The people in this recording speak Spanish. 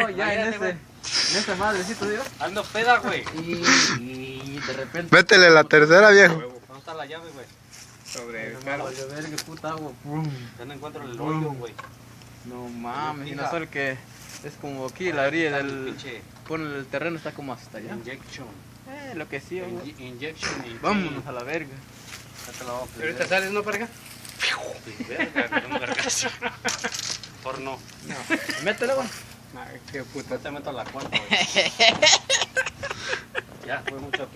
No, ya en esa madrecito, Dios. Ando peda, güey. Y de repente. Métele la tercera, viejo. ¿Dónde está la llave, güey? Sobre el No, carro. valió verga, puta agua. Pum. Ya no encuentro el hoyo, güey. No mames, y no Fija. solo que es como aquí la orilla Está el del. pinche Pone el terreno está como hasta allá. injection. Lo que sí, güey. Injection. Vámonos a la verga. Ya te la voy a ¿Y prender. ahorita sales, no, para acá? Sí, verga, un vergazo. Porno. No, métele, güey. Ay, qué puta. No te meto la cuenta, güey. Ya, fue mucho